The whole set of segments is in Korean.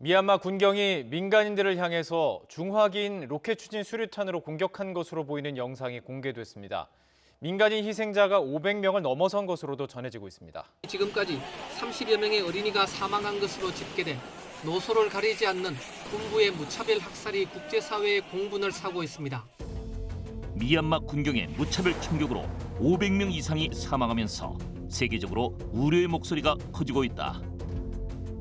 미얀마 군경이 민간인들을 향해서 중화기인 로켓 추진 수류탄으로 공격한 것으로 보이는 영상이 공개됐습니다. 민간인 희생자가 500명을 넘어선 것으로도 전해지고 있습니다. 지금까지 30여 명의 어린이가 사망한 것으로 집계돼 노소를 가리지 않는 군부의 무차별 학살이 국제사회의 공분을 사고 있습니다. 미얀마 군경의 무차별 총격으로 500명 이상이 사망하면서 세계적으로 우려의 목소리가 커지고 있다.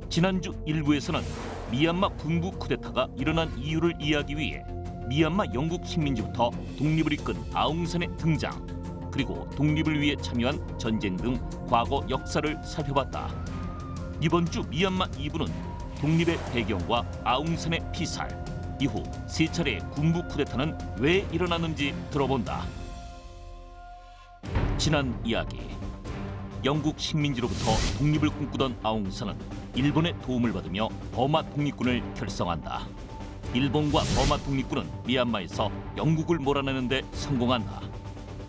지난주 일부에서는 미얀마 군부 쿠데타가 일어난 이유를 이해하기 위해 미얀마 영국 식민지부터 독립을 이끈 아웅산의 등장, 그리고 독립을 위해 참여한 전쟁 등 과거 역사를 살펴봤다. 이번 주 미얀마 2부는 독립의 배경과 아웅산의 피살, 이후 세 차례의 군부 쿠데타는 왜 일어났는지 들어본다. 지난 이야기. 영국 식민지로부터 독립을 꿈꾸던 아웅산은 일본의 도움을 받으며 버마 독립군을 결성한다. 일본과 버마 독립군은 미얀마에서 영국을 몰아내는 데 성공한다.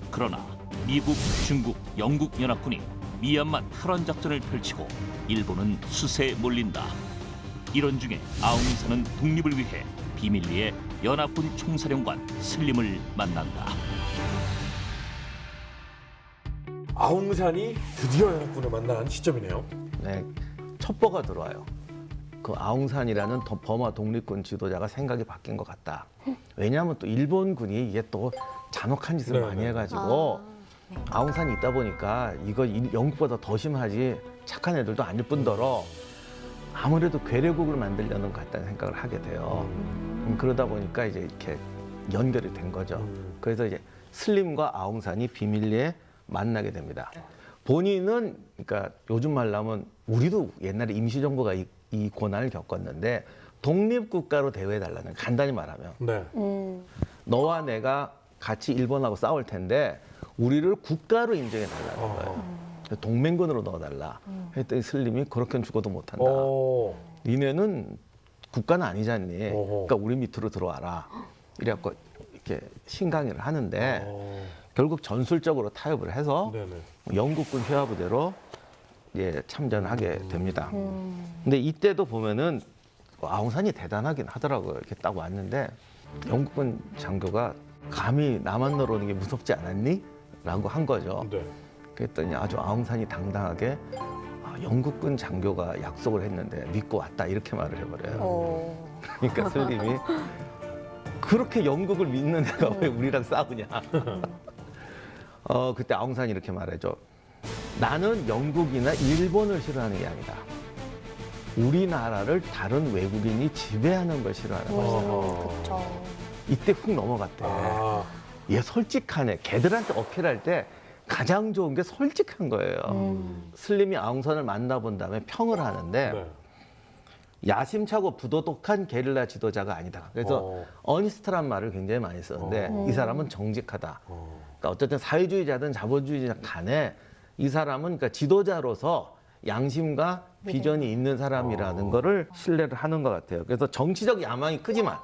그러나 미국, 중국, 영국 연합군이 미얀마 탈환 작전을 펼치고 일본은 수세에 몰린다. 이런 중에 아웅산은 독립을 위해 비밀리에 연합군 총사령관 슬림을 만난다. 아웅산이 드디어 연합군을 만난 시점이네요. 네, 첩보가 들어와요. 그 아웅산이라는 버마 독립군 지도자가 생각이 바뀐 것 같다. 왜냐하면 또 일본군이 이게 또 잔혹한 짓을 많이 해가지고 아웅산이 있다 보니까 이거 영국보다 더 심하지 착한 애들도 아닐 뿐더러 아무래도 괴뢰국을 만들려는 것 같다는 생각을 하게 돼요. 그러다 보니까 이제 이렇게 연결이 된 거죠. 그래서 이제 슬림과 아웅산이 비밀리에 만나게 됩니다. 본인은 그러니까 요즘 말로 하면 우리도 옛날에 임시정부가 이 고난을 겪었는데 독립국가로 대우해달라는, 간단히 말하면 네. 너와 내가 같이 일본하고 싸울 텐데 우리를 국가로 인정해달라는 거예요. 동맹군으로 넣어달라 했더니 슬림이 그렇게는 죽어도 못한다. 니네는 국가는 아니잖니. 그러니까 우리 밑으로 들어와라. 이래갖고 이렇게 신강의를 하는데 결국 전술적으로 타협을 해서 영국군 회화부대로 참전하게 됩니다. 근데 이때도 보면은 아웅산이 대단하긴 하더라고요. 이렇게 딱 왔는데 영국군 장교가 감히 나만 너로 오는 게 무섭지 않았니? 라고 한 거죠. 그랬더니 아주 아웅산이 당당하게 영국군 장교가 약속을 했는데 믿고 왔다, 이렇게 말을 해버려요. 그러니까 슬림이 그렇게 영국을 믿는 애가 왜 우리랑 싸우냐. 그때 아웅산이 이렇게 말해줘. 나는 영국이나 일본을 싫어하는 게 아니다. 우리나라를 다른 외국인이 지배하는 걸 싫어하는 것이다. 이때 훅 넘어갔대. 얘 솔직하네. 걔들한테 어필할 때 가장 좋은 게 솔직한 거예요. 슬림이 아웅산을 만나본 다음에 평을 하는데 야심차고 부도덕한 게릴라 지도자가 아니다. 그래서 어니스트란 말을 굉장히 많이 쓰는데 이 사람은 정직하다. 그러니까 어쨌든 사회주의자든 자본주의자 간에 이 사람은 그러니까 지도자로서 양심과 비전이 있는 사람이라는 거를 신뢰를 하는 것 같아요. 그래서 정치적 야망이 크지만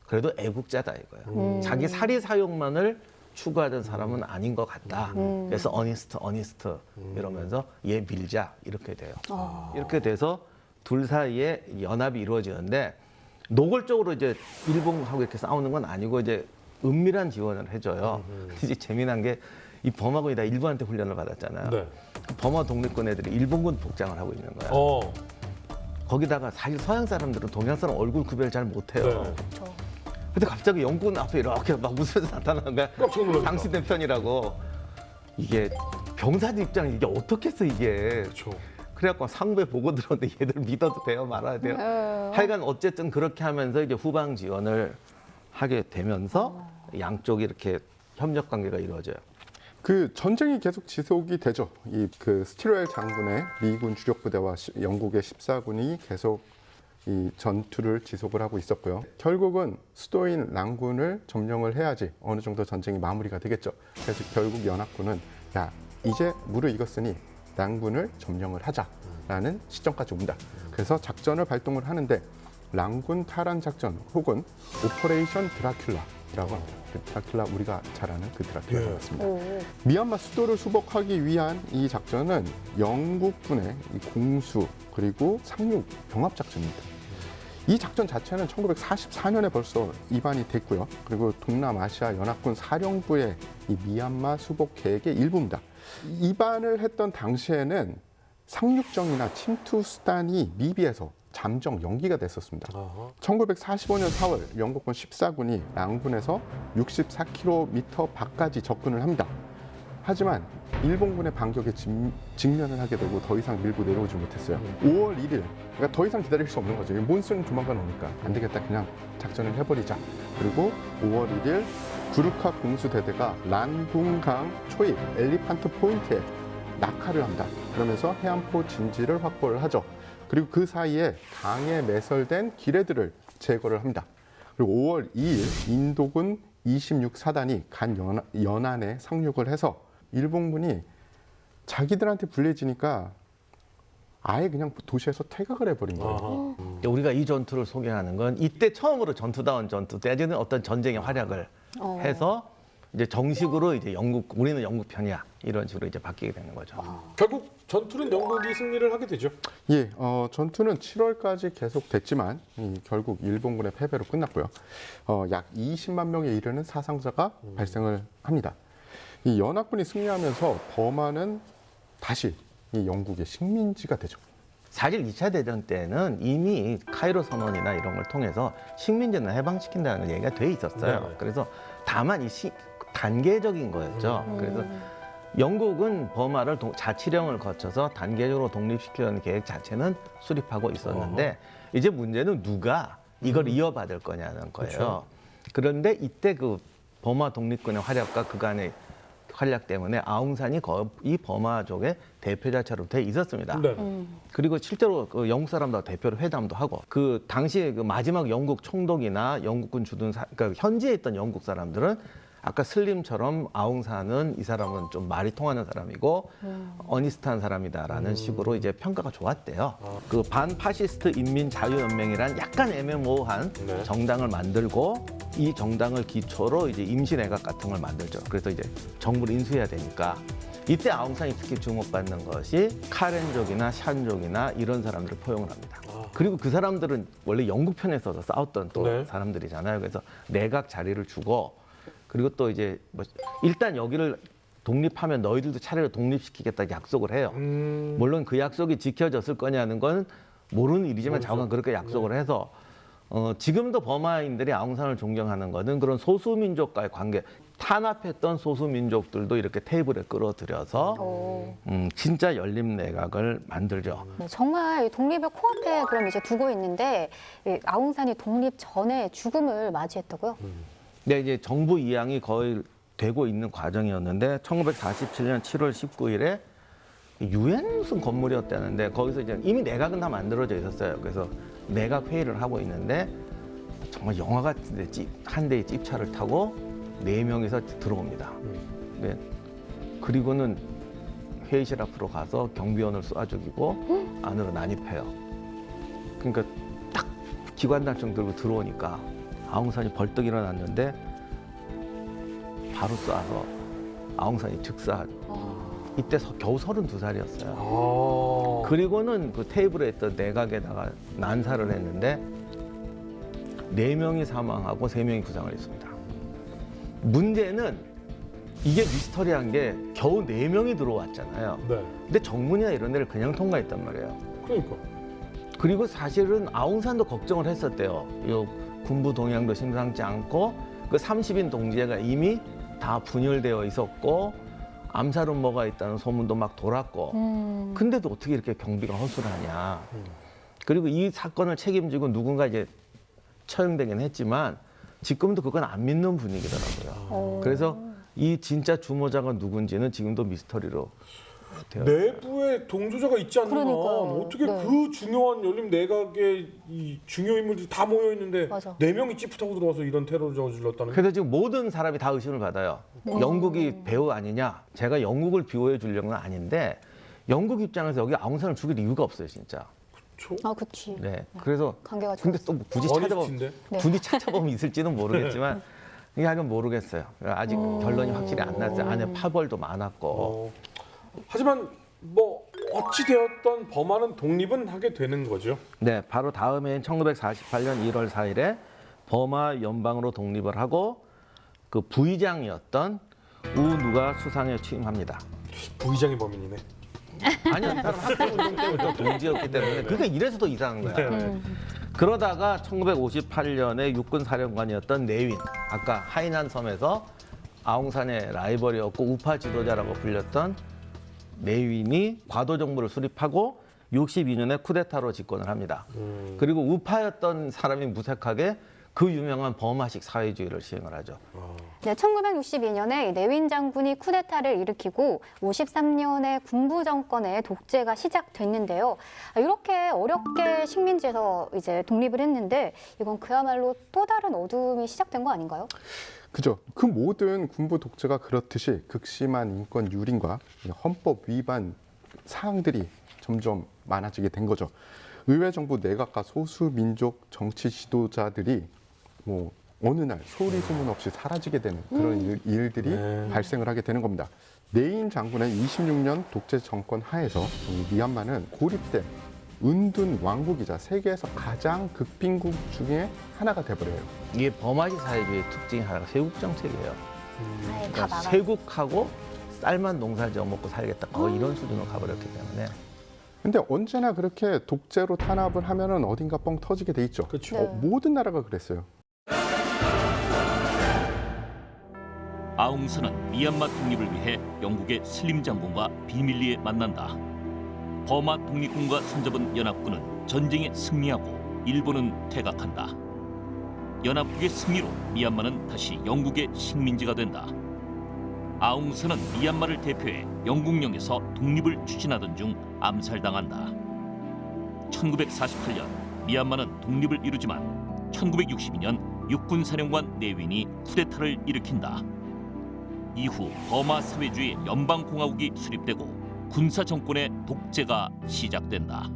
그래도 애국자다 이거예요. 자기 사리 사욕만을 추구하던 사람은 아닌 것 같다. 그래서 어니스트 이러면서 얘 밀자 이렇게 돼요. 이렇게 돼서 둘 사이에 연합이 이루어지는데 노골적으로 이제 일본하고 이렇게 싸우는 건 아니고 이제 은밀한 지원을 해줘요. 이제 재미난 게 이 버마군이 다 일본한테 훈련을 받았잖아요. 버마 독립군 애들이 일본군 복장을 하고 있는 거야. 거기다가 사실 서양 사람들은 동양 사람 얼굴 구별 잘 못해요. 근데 갑자기 영국군 앞에 이렇게 막 웃으면서 나타나는 거야. 당신의 편이라고. 이게 병사들 입장에 이게 어떻겠어 이게. 그래갖고 상부에 보고 들었는데 얘들 믿어도 돼요, 말아야 돼요. 하여간 어쨌든 그렇게 하면서 이제 후방 지원을 하게 되면서 양쪽이 이렇게 협력 관계가 이루어져요. 그 전쟁이 계속 지속이 되죠. 이 그 스티웰 장군의 미군 주력 부대와 영국의 14군이 계속 이 전투를 지속을 하고 있었고요. 결국은 수도인 랑군을 점령을 해야지 어느 정도 전쟁이 마무리가 되겠죠. 그래서 결국 연합군은 야, 이제 무르익었으니 랑군을 점령을 하자라는 시점까지 온다. 그래서 작전을 발동을 하는데 랑군 탈환 작전 혹은 오퍼레이션 드라큘라라고 합니다. 그 드라큘라, 우리가 잘 아는 그 드라큘라가 맞습니다. 미얀마 수도를 수복하기 위한 이 작전은 영국군의 이 공수 그리고 상륙 병합 작전입니다. 이 작전 자체는 1944년에 벌써 입안이 됐고요. 그리고 동남아시아 연합군 사령부의 이 미얀마 수복 계획의 일부입니다. 입안을 했던 당시에는 상륙정이나 침투 수단이 미비해서 잠정 연기가 됐었습니다. 1945년 4월 영국군 14군이 랑군에서 64km 밖까지 접근을 합니다. 하지만 일본군의 반격에 직면을 하게 되고 더 이상 밀고 내려오지 못했어요. 5월 1일, 그러니까 더 이상 기다릴 수 없는 거죠. 몬순 조만간 오니까 안 되겠다, 그냥 작전을 해버리자. 그리고 5월 1일 구르카 공수대대가 란궁강 초입 엘리판트 포인트에 낙하를 합니다. 그러면서 해안포 진지를 확보를 하죠. 그리고 그 사이에 강에 매설된 기뢰들을 제거를 합니다. 그리고 5월 2일 인도군 26사단이 간 연안에 상륙을 해서 일본군이 자기들한테 불리해지니까 아예 그냥 도시에서 퇴각을 해버린 거예요. 우리가 이 전투를 소개하는 건 이때 처음으로 전투다운 전투, 때에는 어떤 전쟁의 활약을 해서 이제 정식으로 이제 우리는 영국 편이야 이런 식으로 이제 바뀌게 되는 거죠. 결국 전투는 영국이 승리를 하게 되죠. 예, 전투는 7월까지 계속됐지만 결국 일본군의 패배로 끝났고요. 약 20만 명에 이르는 사상자가 발생을 합니다. 이 연합군이 승리하면서 버마는 다시 이 영국의 식민지가 되죠. 사실 2차 대전 때는 이미 카이로 선언이나 이런 걸 통해서 식민지는 해방시킨다는 얘기가 돼 있었어요. 네네. 그래서 다만 단계적인 거였죠. 그래서 영국은 버마를 자치령을 거쳐서 단계적으로 독립시키려는 계획 자체는 수립하고 있었는데 이제 문제는 누가 이걸 이어받을 거냐는 거예요. 그쵸. 그런데 이때 그 버마 독립군의 활약과 그간의 활약 때문에 아웅산이 이 버마족의 대표자처럼 돼 있었습니다. 네. 그리고 실제로 그 영국 사람들 대표로 회담도 하고 그 당시 그 마지막 영국 총독이나 영국군 주둔 그러니까 현지에 있던 영국 사람들은 아까 슬림처럼 아웅산은 이 사람은 좀 말이 통하는 사람이고 어니스트한 사람이다라는 식으로 이제 평가가 좋았대요. 그 반파시스트 인민자유연맹이란 약간 애매모호한 네. 정당을 만들고 이 정당을 기초로 이제 임시내각 같은 걸 만들죠. 그래서 이제 정부를 인수해야 되니까 이때 아웅산이 특히 주목받는 것이 카렌족이나 샨족이나 이런 사람들을 포용을 합니다. 그리고 그 사람들은 원래 영국 편에서 싸웠던 또 네. 사람들이잖아요. 그래서 내각 자리를 주고 그리고 또 이제 뭐 일단 여기를 독립하면 너희들도 차례로 독립시키겠다 약속을 해요. 물론 그 약속이 지켜졌을 거냐는 건 모르는 일이지만 자관 그렇게 약속을 해서 지금도 버마인들이 아웅산을 존경하는 거는 그런 소수민족과의 관계, 탄압했던 소수민족들도 이렇게 테이블에 끌어들여서 진짜 열린 내각을 만들죠. 네, 정말 독립을 코앞에 그럼 이제 두고 있는데 이 아웅산이 독립 전에 죽음을 맞이했다고요? 네, 이제 정부 이양이 거의 되고 있는 과정이었는데 1947년 7월 19일에 유엔 무슨 건물이었다는데 거기서 이제 이미 내각은 다 만들어져 있었어요. 그래서 내각 회의를 하고 있는데 정말 영화 같은데 한 대의 찝차를 타고 4명이서 들어옵니다. 네. 그리고는 회의실 앞으로 가서 경비원을 쏴 죽이고 안으로 난입해요. 그러니까 딱 기관단총 들고 들어오니까 아웅산이 벌떡 일어났는데 바로 쏴서 아웅산이 즉사하죠. 이때 겨우 32살이었어요. 그리고는 그 테이블에 있던 내각에다가 난사를 했는데 4명이 사망하고 3명이 부상을 했습니다. 문제는 이게 미스터리한 게 겨우 4명이 들어왔잖아요. 네. 근데 정문이나 이런 데를 그냥 통과했단 말이에요. 그러니까. 그리고 사실은 아웅산도 걱정을 했었대요. 이 군부 동향도 심상치 않고 그 30인 동지회가 이미 다 분열되어 있었고 암살 음모가 있다는 소문도 막 돌았고 근데도 어떻게 이렇게 경비가 허술하냐. 그리고 이 사건을 책임지고 누군가 이제 처형되긴 했지만 지금도 그건 안 믿는 분위기더라고요. 그래서 이 진짜 주모자가 누군지는 지금도 미스터리로 되어 있어요. 내부에 동조자가 있지 않는 한 그러니까요. 어떻게 네. 그 중요한 열린 내각의 이 중요 인물들이 다 모여 있는데 맞아. 4명이 찌푸 타고 들어와서 이런 테러를 저질렀다는 게 그래서 지금 모든 사람이 다 의심을 받아요. 영국이 배후 아니냐? 제가 영국을 비호해 주려는 건 아닌데 영국 입장에서 여기 아웅산을 죽일 이유가 없어요, 진짜. 아, 그치. 네. 그래서 관계가 근데 좋았어. 또 굳이 찾아보면 어니스트인데? 네. 굳이 찾아보면 있을지는 모르겠지만 이게 하긴 모르겠어요. 아직 결론이 확실히 안 났어요. 안에 파벌도 많았고. 하지만 뭐 어찌 되었던 버마는 독립은 하게 되는 거죠. 네, 바로 다음해인 1948년 1월 4일에 버마 연방으로 독립을 하고 그 부의장이었던 우누가 수상에 취임합니다. 부의장이 범인이네. 아니요, 이 사람 학생운동 때부터 동지였기 때문에 그러니까 이래서 더 이상한 거야. 네. 그러다가 1958년에 육군 사령관이었던 내윈, 아까 하이난 섬에서 아웅산의 라이벌이었고 우파 지도자라고 불렸던 내윈이 과도 정부를 수립하고 62년에 쿠데타로 집권을 합니다. 그리고 우파였던 사람이 무색하게 그 유명한 버마식 사회주의를 시행을 하죠. 네, 1962년에 내윈 장군이 쿠데타를 일으키고 53년에 군부 정권의 독재가 시작됐는데요. 이렇게 어렵게 식민지에서 이제 독립을 했는데 이건 그야말로 또 다른 어둠이 시작된 거 아닌가요? 그죠. 그 모든 군부 독재가 그렇듯이 극심한 인권 유린과 헌법 위반 사항들이 점점 많아지게 된 거죠. 의회 정부 내각과 소수 민족 정치 지도자들이 뭐 어느 날 소리 소문 없이 사라지게 되는 그런 일들이 발생을 하게 되는 겁니다. 내인 장군의 26년 독재 정권 하에서 이 미얀마는 고립된 은둔 왕국이자 세계에서 가장 극빈국 중에 하나가 돼버려요. 이게 버마식 사회주의의 특징이 하나가 세국 정책이에요. 아예 다 그러니까 막아. 세국하고 쌀만 농사 지어 먹고 살겠다. 거의 이런 수준으로 가버렸기 때문에. 근데 언제나 그렇게 독재로 탄압을 하면은 어딘가 뻥 터지게 돼 있죠. 그렇죠. 네. 모든 나라가 그랬어요. 아웅산은 미얀마 독립을 위해 영국의 슬림 장군과 비밀리에 만난다. 버마 독립군과 손잡은 연합군은 전쟁에 승리하고 일본은 퇴각한다. 연합국의 승리로 미얀마는 다시 영국의 식민지가 된다. 아웅산은 미얀마를 대표해 영국령에서 독립을 추진하던 중 암살당한다. 1948년 미얀마는 독립을 이루지만 1962년 육군사령관 내윈이 쿠데타를 일으킨다. 이후 버마 사회주의 연방공화국이 수립되고 군사 정권의 독재가 시작된다.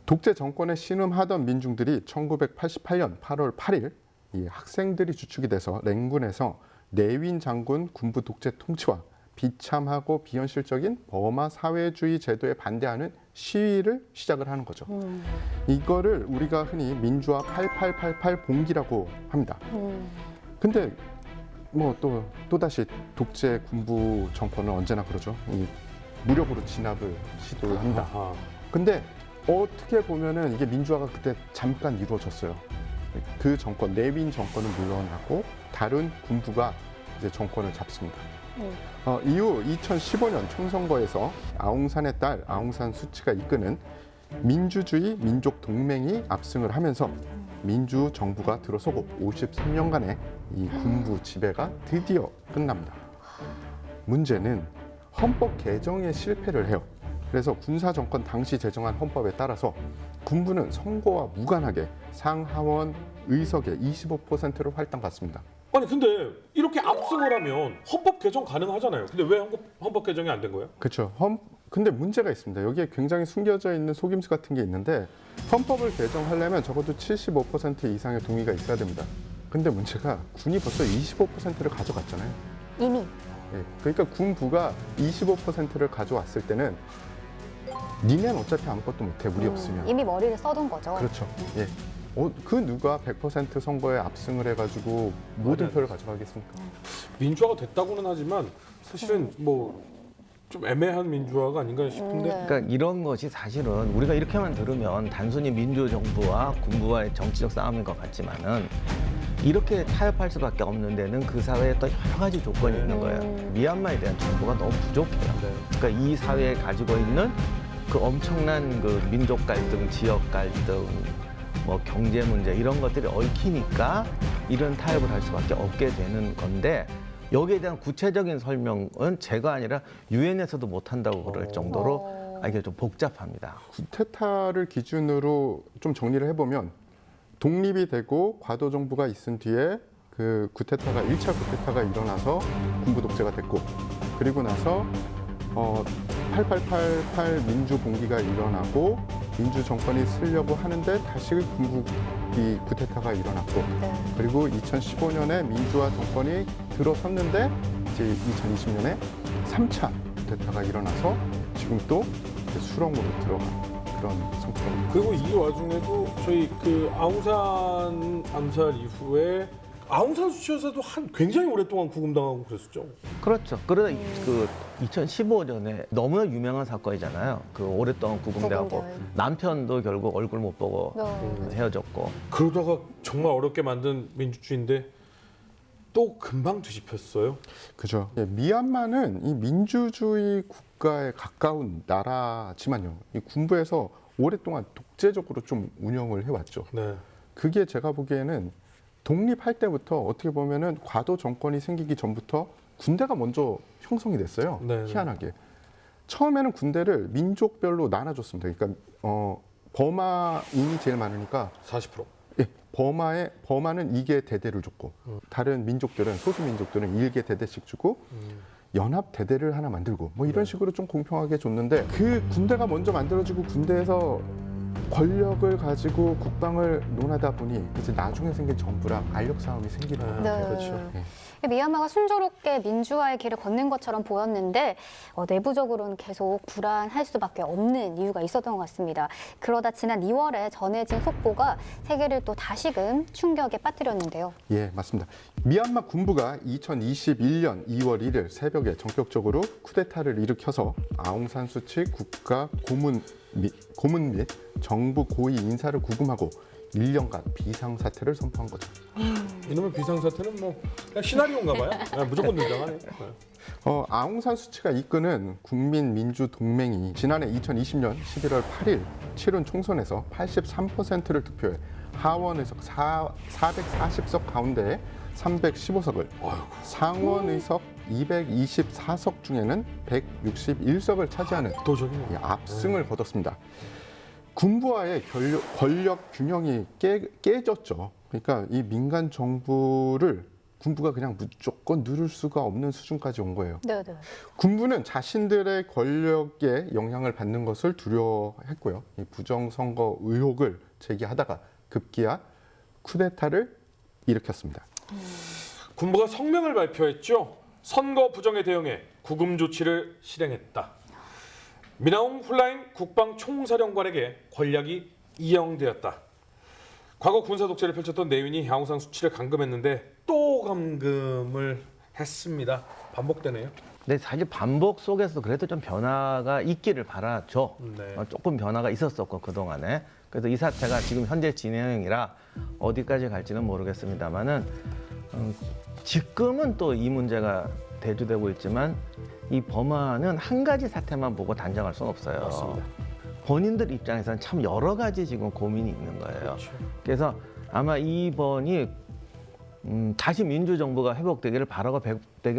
독재 정권에 신음하던 민중들이 1988년 8월 8일 이 학생들이 주축이 돼서 랭군에서 내윈 장군 군부 독재 통치와 비참하고 비현실적인 버마 사회주의 제도에 반대하는 시위를 시작을 하는 거죠. 이거를 우리가 흔히 민주화 8888 봉기라고 합니다. 근데 뭐 또다시 독재 군부 정권은 언제나 그러죠. 이 무력으로 진압을 시도를 합니다. 아하. 근데 어떻게 보면은 이게 민주화가 그때 잠깐 이루어졌어요. 그 정권, 내윈 정권은 물러나고 다른 군부가 이제 정권을 잡습니다. 이후 2015년 총선거에서 아웅산의 딸 아웅산 수치가 이끄는 민주주의 민족 동맹이 압승을 하면서 민주 정부가 들어서고 53년간의 이 군부 지배가 드디어 끝납니다. 문제는 헌법 개정에 실패를 해요. 그래서 군사 정권 당시 제정한 헌법에 따라서 군부는 선거와 무관하게 상하원 의석의 25%를 할당받습니다. 아니 근데 이렇게 압승을 하면 헌법 개정 가능하잖아요. 근데 왜 헌법 개정이 안 된 거예요? 그렇죠. 근데 문제가 있습니다. 여기에 굉장히 숨겨져 있는 속임수 같은 게 있는데 헌법을 개정하려면 적어도 75% 이상의 동의가 있어야 됩니다. 근데 문제가 군이 벌써 25%를 가져갔잖아요. 이미. 예, 그러니까 군부가 25%를 가져왔을 때는 니네는 어차피 아무것도 못해 우리 없으면. 이미 머리를 써둔 거죠. 그렇죠. 예. 그 누가 100% 선거에 압승을 해가지고 모든 맞아요. 표를 가져가겠습니까? 민주화가 됐다고는 하지만 사실은 뭐 좀 애매한 민주화가 아닌가 싶은데. 네. 그러니까 이런 것이 사실은 우리가 이렇게만 들으면 단순히 민주정부와 군부와의 정치적 싸움인 것 같지만은 이렇게 타협할 수밖에 없는 데는 그 사회에 또 여러 가지 조건이 있는 거예요. 미얀마에 대한 정보가 너무 부족해요. 그러니까 이 사회에 가지고 있는 그 엄청난 그 민족 갈등, 지역 갈등, 뭐 경제 문제 이런 것들이 얽히니까 이런 타협을 할 수밖에 없게 되는 건데 여기에 대한 구체적인 설명은 제가 아니라 유엔에서도 못한다고 그럴 정도로 이게 좀 복잡합니다. 쿠데타를 기준으로 좀 정리를 해보면 독립이 되고 과도 정부가 있은 뒤에 그 쿠데타가 1차 쿠데타가 일어나서 군부 독재가 됐고 그리고 나서 8888 민주 봉기가 일어나고 민주 정권이 쓰려고 하는데 다시 군부이 쿠데타가 일어났고 그리고 2015년에 민주화 정권이 들어섰는데 이제 2020년에 3차 쿠데타가 일어나서 지금 또 이렇게 수렁으로 들어간 그런 상태입니다. 그리고 이 와중에도 저희 그 아웅산 암살 이후에 아웅산 수치 여사도 굉장히 오랫동안 구금당하고 그랬었죠. 그렇죠. 그러다 그 2015년에 너무나 유명한 사건이잖아요. 그 오랫동안 구금되고 구금돼요. 남편도 결국 얼굴 못 보고 네. 헤어졌고. 그러다가 정말 어렵게 만든 민주주의인데 또 금방 뒤집혔어요. 그죠. 예, 미얀마는 이 민주주의 국가에 가까운 나라지만요. 이 군부에서 오랫동안 독재적으로 좀 운영을 해왔죠. 네. 그게 제가 보기에는 독립할 때부터 어떻게 보면은 과도 정권이 생기기 전부터 군대가 먼저 형성이 됐어요. 네. 희한하게. 처음에는 군대를 민족별로 나눠줬습니다. 그러니까 버마인이 제일 많으니까 40%. 예, 버마는 2개 대대를 줬고 다른 민족들은 소수 민족들은 1개 대대씩 주고 연합 대대를 하나 만들고 뭐 이런 식으로 좀 공평하게 줬는데 그 군대가 먼저 만들어지고 군대에서 권력을 가지고 국방을 논하다 보니 이제 나중에 생긴 정부랑 알력 싸움이 생기는 것 네. 같아요. 그렇죠. 예. 미얀마가 순조롭게 민주화의 길을 걷는 것처럼 보였는데 내부적으로는 계속 불안할 수밖에 없는 이유가 있었던 것 같습니다. 그러다 지난 2월에 전해진 속보가 세계를 또 다시금 충격에 빠뜨렸는데요. 예, 맞습니다. 미얀마 군부가 2021년 2월 1일 새벽에 전격적으로 쿠데타를 일으켜서 아웅산 수치 국가 고문 및 정부 고위 인사를 구금하고 1년간 비상사태를 선포한 거죠. 이놈의 비상사태는 뭐 그냥 시나리오인가 봐요. 네, 무조건 등장하네. 네. 아웅산 수치가 이끄는 국민민주동맹이 지난해 2020년 11월 8일 치른 총선에서 83%를 득표해 하원 의석 440석 가운데 315석을, 상원 의석 224석 중에는 161석을 차지하는 압도적이네. 압승을 거뒀습니다. 군부와의 권력 균형이 깨졌죠. 그러니까 이 민간 정부를 군부가 그냥 무조건 누를 수가 없는 수준까지 온 거예요. 네. 군부는 자신들의 권력에 영향을 받는 것을 두려워했고요. 이 부정선거 의혹을 제기하다가 급기야 쿠데타를 일으켰습니다. 군부가 성명을 발표했죠. 선거 부정에 대응해 구금 조치를 실행했다. 미나옹 훌라잉 국방총사령관에게 권력이 이양되었다. 과거 군사 독재를 펼쳤던 내윈이 아웅산 수치를 감금했는데 또 감금을 했습니다. 반복되네요. 근데 사실 반복 속에서 그래도 좀 변화가 있기를 바라죠. 네. 조금 변화가 있었었고 그동안에. 그래서 이 사태가 지금 현재 진행이라 어디까지 갈지는 모르겠습니다만은 지금은 또 이 문제가 대두되고 있지만 이 버마는 한 가지 사태만 보고 단정할 수는 없어요. 맞습니다. 본인들 입장에서는 참 여러 가지 지금 고민이 있는 거예요. 그렇죠. 그래서 아마 이번이 다시 민주정부가 회복되기를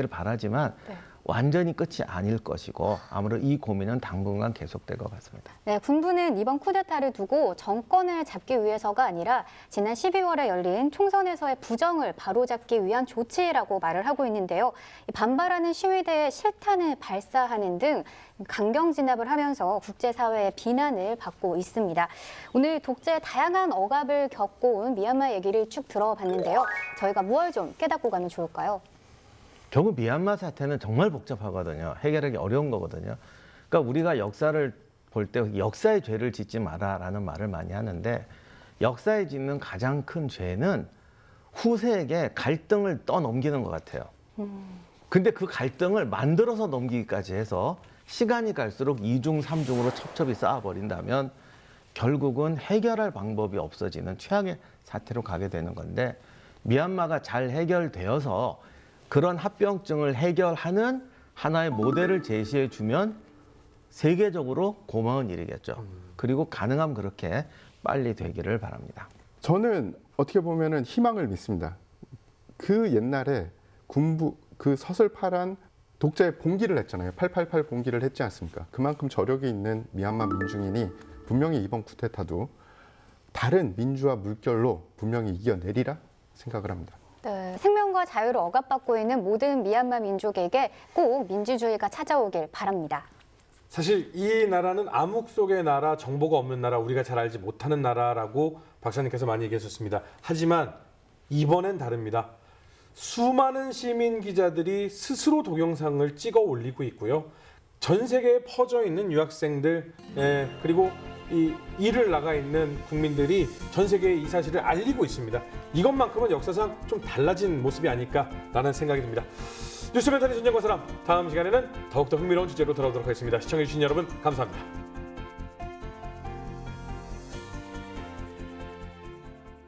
바라지만 네. 완전히 끝이 아닐 것이고 아무래도 이 고민은 당분간 계속될 것 같습니다. 네, 군부는 이번 쿠데타를 두고 정권을 잡기 위해서가 아니라 지난 12월에 열린 총선에서의 부정을 바로잡기 위한 조치라고 말을 하고 있는데요. 반발하는 시위대에 실탄을 발사하는 등 강경 진압을 하면서 국제사회의 비난을 받고 있습니다. 오늘 독재의 다양한 억압을 겪고 온 미얀마 얘기를 쭉 들어봤는데요. 저희가 무엇을 좀 깨닫고 가면 좋을까요? 결국 미얀마 사태는 정말 복잡하거든요. 해결하기 어려운 거거든요. 그러니까 우리가 역사를 볼 때 역사의 죄를 짓지 마라라는 말을 많이 하는데 역사에 짓는 가장 큰 죄는 후세에게 갈등을 떠넘기는 것 같아요. 근데 그 갈등을 만들어서 넘기기까지 해서 시간이 갈수록 이중 삼중으로 첩첩이 쌓아버린다면 결국은 해결할 방법이 없어지는 최악의 사태로 가게 되는 건데 미얀마가 잘 해결되어서 그런 합병증을 해결하는 하나의 모델을 제시해 주면 세계적으로 고마운 일이겠죠. 그리고 가능하면 그렇게 빨리 되기를 바랍니다. 저는 어떻게 보면은 희망을 믿습니다. 그 옛날에 군부 그 서슬파란 독재의 봉기를 했잖아요. 888 봉기를 했지 않습니까? 그만큼 저력이 있는 미얀마 민중인이 분명히 이번 쿠데타도 다른 민주화 물결로 분명히 이겨내리라 생각을 합니다. 네, 생명과 자유를 억압받고 있는 모든 미얀마 민족에게 꼭 민주주의가 찾아오길 바랍니다. 사실 이 나라는 암흑 속의 나라, 정보가 없는 나라, 우리가 잘 알지 못하는 나라라고 박사님께서 많이 얘기하셨습니다. 하지만 이번엔 다릅니다. 수많은 시민 기자들이 스스로 동영상을 찍어 올리고 있고요. 전 세계에 퍼져 있는 유학생들 그리고 이 일을 나가 있는 국민들이 전 세계에 이 사실을 알리고 있습니다. 이것만큼은 역사상 좀 달라진 모습이 아닐까라는 생각이 듭니다. 뉴스 멘탈의 전쟁과 사람, 다음 시간에는 더욱더 흥미로운 주제로 돌아오도록 하겠습니다. 시청해주신 여러분 감사합니다.